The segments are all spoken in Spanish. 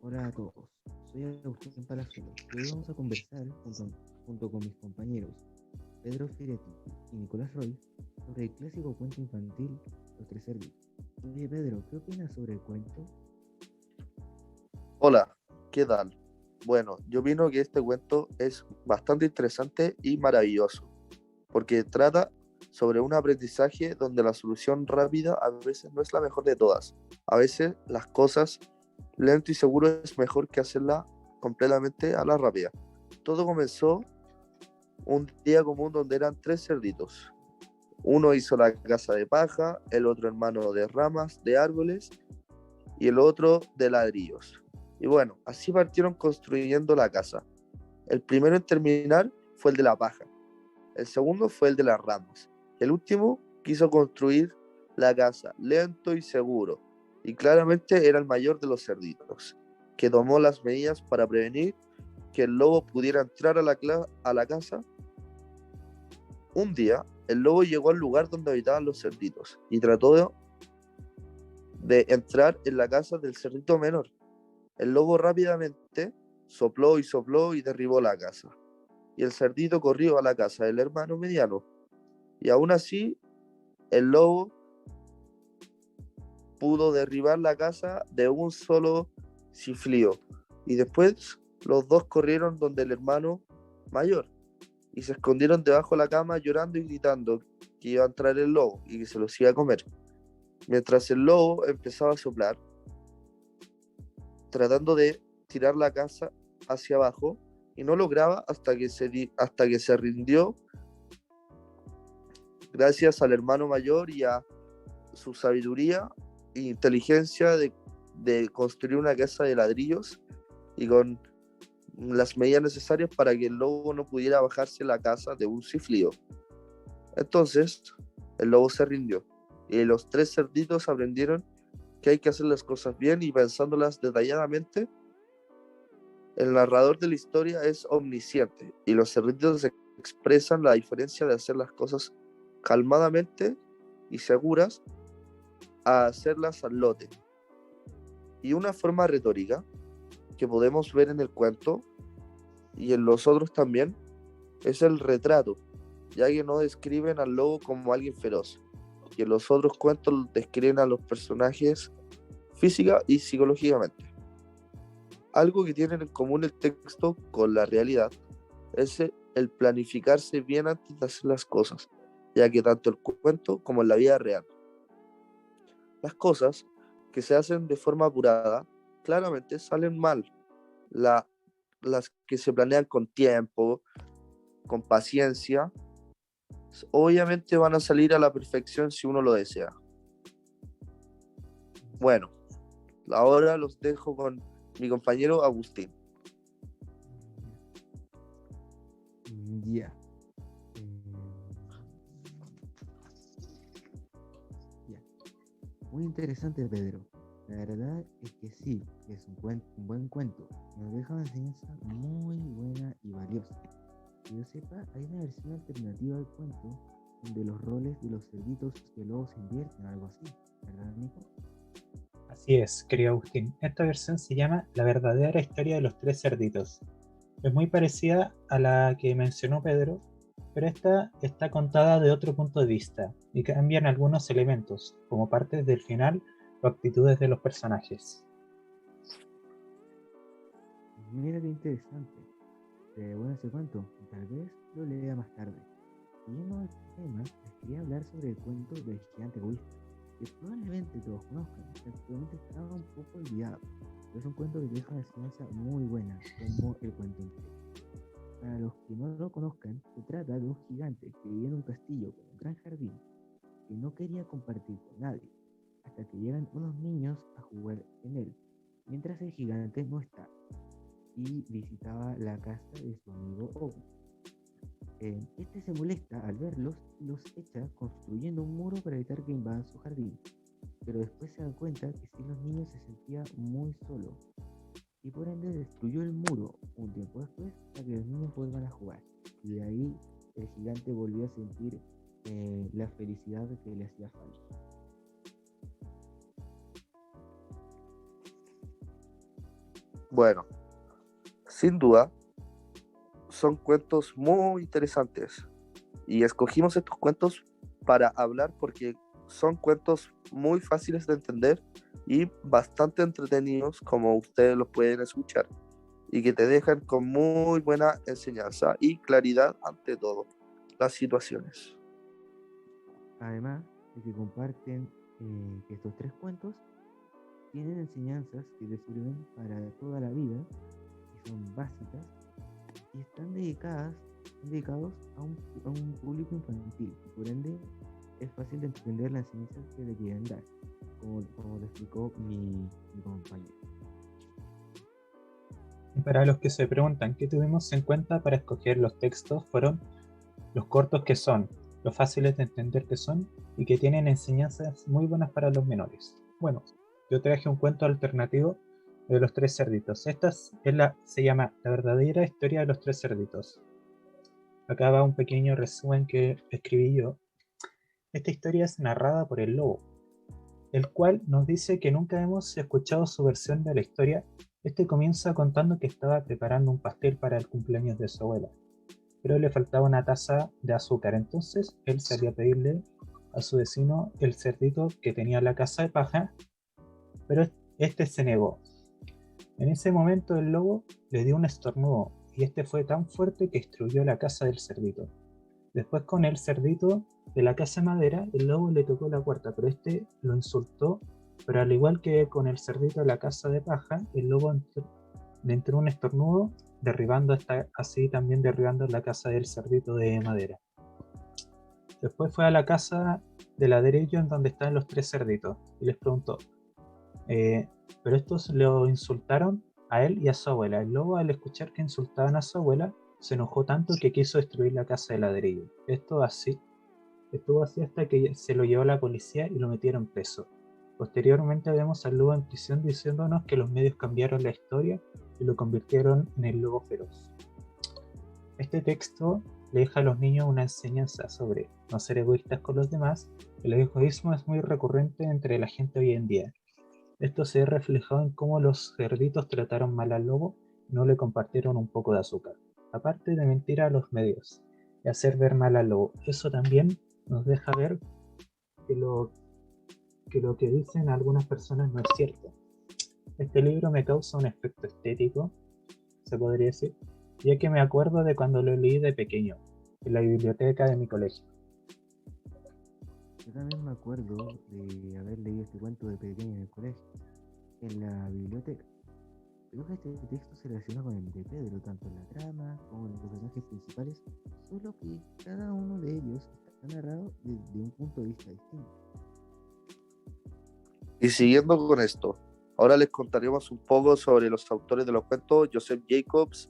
Hola a todos, soy Agustín Palazuelo y hoy vamos a conversar junto con mis compañeros Pedro Firetti y Nicolás Roy sobre el clásico cuento infantil Los Tres Cerditos. Oye Pedro, ¿qué opinas sobre el cuento? Hola, ¿qué tal? Bueno, yo opino que este cuento es bastante interesante y maravilloso, porque trata sobre un aprendizaje donde la solución rápida a veces no es la mejor de todas. A veces las cosas lento y seguro es mejor que hacerla completamente a la rápida. Todo comenzó un día común donde eran tres cerditos. Uno hizo la casa de paja, el otro hermano de ramas de árboles y el otro de ladrillos. Y bueno, así partieron construyendo la casa. El primero en terminar fue el de la paja, el segundo fue el de las ramas, el último quiso construir la casa lento y seguro, y claramente era el mayor de los cerditos, que tomó las medidas para prevenir que el lobo pudiera entrar a la casa. Un día, el lobo llegó al lugar donde habitaban los cerditos y trató de entrar en la casa del cerdito menor. El lobo rápidamente sopló y derribó la casa. Y el cerdito corrió a la casa del hermano mediano. Y aún así, el lobo pudo derribar la casa de un solo chiflío. Y después los dos corrieron donde el hermano mayor y se escondieron debajo de la cama llorando y gritando que iba a entrar el lobo y que se los iba a comer. Mientras el lobo empezaba a soplar, tratando de tirar la casa hacia abajo y no lograba hasta que se rindió gracias al hermano mayor y a su sabiduría e inteligencia de construir una casa de ladrillos y con las medidas necesarias para que el lobo no pudiera bajarse la casa de un chiflido. Entonces, el lobo se rindió y los tres cerditos aprendieron que hay que hacer las cosas bien y pensándolas detalladamente. El narrador de la historia es omnisciente y los cerditos expresan la diferencia de hacer las cosas calmadamente y seguras a hacerlas al lote. Y una forma retórica que podemos ver en el cuento y en los otros también es el retrato, ya que no describen al lobo como alguien feroz, y en los otros cuentos describen a los personajes física y psicológicamente. Algo que tienen en común el texto con la realidad es el planificarse bien antes de hacer las cosas, ya que tanto el cuento como en la vida real, las cosas que se hacen de forma apurada claramente salen mal. La, las que se planean con tiempo, con paciencia, obviamente van a salir a la perfección si uno lo desea. Bueno, ahora los dejo con mi compañero Agustín. Ya. Ya. Muy interesante Pedro. La verdad es que sí, es un buen cuento. Nos deja una enseñanza muy buena y valiosa. Que yo sepa, hay una versión alternativa del cuento donde los roles de los cerditos y el lobo se invierten, algo así, ¿verdad, Nico? Así es, querido Agustín. Esta versión se llama La verdadera historia de los tres cerditos. Es muy parecida a la que mencionó Pedro, pero esta está contada de otro punto de vista y cambian algunos elementos, como partes del final o actitudes de los personajes. Mira qué interesante. Bueno, ese cuento, tal vez lo lea más tarde. Siguiendo el tema, les quería hablar sobre el cuento del gigante egoísta, que probablemente todos conozcan, que actualmente está un poco olvidado, pero es un cuento que deja una enseñanza muy buena, como el cuento entero. Para los que no lo conozcan, se trata de un gigante que vivía en un castillo con un gran jardín que no quería compartir con nadie, hasta que llegan unos niños a jugar en él, mientras el gigante no está y visitaba la casa de su amigo Ogu. Este se molesta al verlos y los echa construyendo un muro para evitar que invadan su jardín, pero después se da cuenta que si los niños se sentía muy solo y por ende destruyó el muro un tiempo después para que los niños vuelvan a jugar. Y de ahí el gigante volvió a sentir la felicidad que le hacía falta. Bueno, sin duda, son cuentos muy interesantes y escogimos estos cuentos para hablar porque son cuentos muy fáciles de entender y bastante entretenidos, como ustedes los pueden escuchar, y que te dejan con muy buena enseñanza y claridad ante todo las situaciones. Además de que comparten que estos tres cuentos tienen enseñanzas que te sirven para toda la vida, que son básicas y están dedicados a un público infantil. Y por ende, es fácil de entender las enseñanzas que le quieren dar, como lo explicó mi compañero. Y para los que se preguntan qué tuvimos en cuenta para escoger los textos, fueron los cortos que son, los fáciles de entender que son y que tienen enseñanzas muy buenas para los menores. Bueno, yo traje un cuento alternativo de los tres cerditos. Se llama La verdadera historia de los tres cerditos. Acá va un pequeño resumen que escribí yo. Esta historia es narrada por el lobo, el cual nos dice que nunca hemos escuchado su versión de la historia. Este comienza contando que estaba preparando un pastel para el cumpleaños de su abuela, pero le faltaba una taza de azúcar. Entonces él salió a pedirle a su vecino, el cerdito que tenía la casa de paja, pero este se negó. En ese momento el lobo le dio un estornudo y este fue tan fuerte que destruyó la casa del cerdito. Después, con el cerdito de la casa de madera, el lobo le tocó la puerta, pero este lo insultó. Pero al igual que con el cerdito de la casa de paja, el lobo le entró un estornudo, así también derribando la casa del cerdito de madera. Después fue a la casa de ladrillo en donde estaban los tres cerditos y les preguntó, pero estos lo insultaron a él y a su abuela. El lobo, al escuchar que insultaban a su abuela, se enojó tanto que quiso destruir la casa de ladrillo. Estuvo así hasta que se lo llevó la policía y lo metieron preso. Posteriormente vemos al lobo en prisión diciéndonos que los medios cambiaron la historia y lo convirtieron en el lobo feroz. Este texto le deja a los niños una enseñanza sobre no ser egoístas con los demás. El egoísmo es muy recurrente entre la gente hoy en día. Esto se ve reflejado en cómo los cerditos trataron mal al lobo y no le compartieron un poco de azúcar. Aparte de mentir a los medios y hacer ver mal al lobo, eso también nos deja ver que lo que dicen algunas personas no es cierto. Este libro me causa un efecto estético, se podría decir, ya que me acuerdo de cuando lo leí de pequeño, en la biblioteca de mi colegio. Yo también me acuerdo de haber leído este cuento de pequeño en el colegio, en la biblioteca. Creo que este texto se relaciona con el de Pedro, tanto en la trama como en los personajes principales, solo que cada uno de ellos está narrado desde un punto de vista distinto. Y siguiendo con esto, ahora les contaremos un poco sobre los autores de los cuentos. Joseph Jacobs,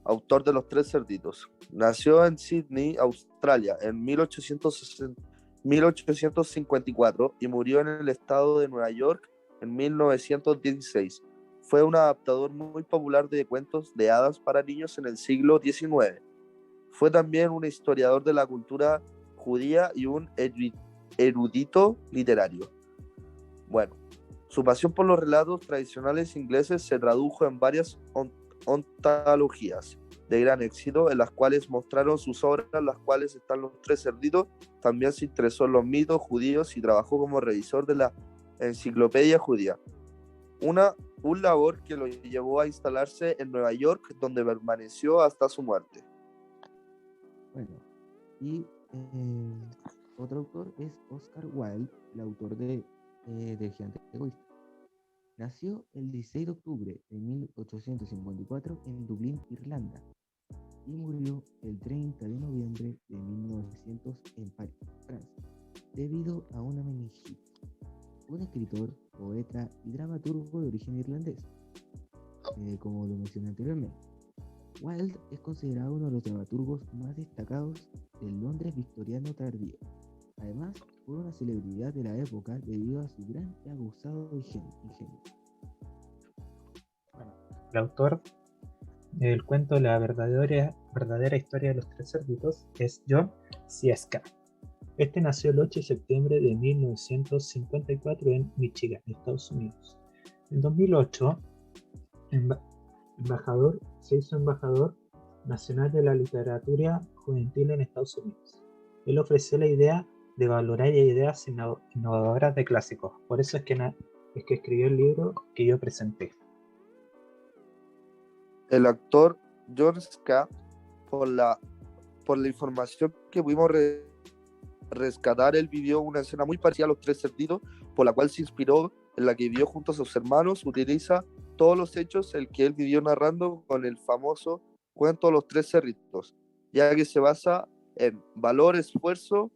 autor de Los Tres Cerditos, nació en Sydney, Australia, en 1854 y murió en el estado de Nueva York en 1916. Fue un adaptador muy popular de cuentos de hadas para niños en el siglo XIX. Fue también un historiador de la cultura judía y un erudito literario. Bueno, su pasión por los relatos tradicionales ingleses se tradujo en varias ontologías de gran éxito, en las cuales mostraron sus obras, las cuales están Los Tres Cerditos. También se interesó en los mitos judíos y trabajó como revisor de la Enciclopedia Judía. Un labor que lo llevó a instalarse en Nueva York, donde permaneció hasta su muerte. Bueno, y otro autor es Oscar Wilde, el autor del Gigante Egoísta. Nació el 16 de octubre de 1854 en Dublín, Irlanda, y murió el 30 de noviembre de 1900 en París, Francia, debido a una meningitis. Un escritor, poeta y dramaturgo de origen irlandés, como lo mencioné anteriormente. Wilde es considerado uno de los dramaturgos más destacados del Londres victoriano tardío. Además, fue una celebridad de la época debido a su gran y aguzado ingenio. Bueno, el autor del cuento La verdadera historia de los tres cerditos es John Sieska. Este nació el 8 de septiembre de 1954 en Michigan, Estados Unidos. En 2008, Se hizo embajador nacional de la literatura juvenil en Estados Unidos. Él ofreció la idea de valorar ideas innovadoras de clásicos. Por eso es que escribió el libro que yo presenté. El actor George Scott, por la información que pudimos rescatar, él vivió una escena muy parecida a Los Tres Cerditos, por la cual se inspiró, en la que vivió junto a sus hermanos. Utiliza todos los hechos el que él vivió narrando con el famoso cuento Los Tres Cerditos, ya que se basa en valor, esfuerzo,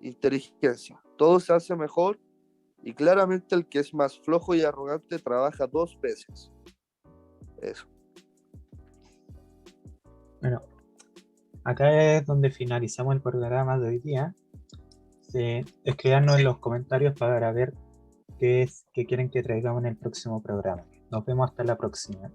inteligencia. Todo se hace mejor y claramente el que es más flojo y arrogante trabaja 2 veces. Eso. Bueno, acá es donde finalizamos el programa de hoy día. Escríbanos en los comentarios para ver qué quieren que traigamos en el próximo programa. Nos vemos hasta la próxima.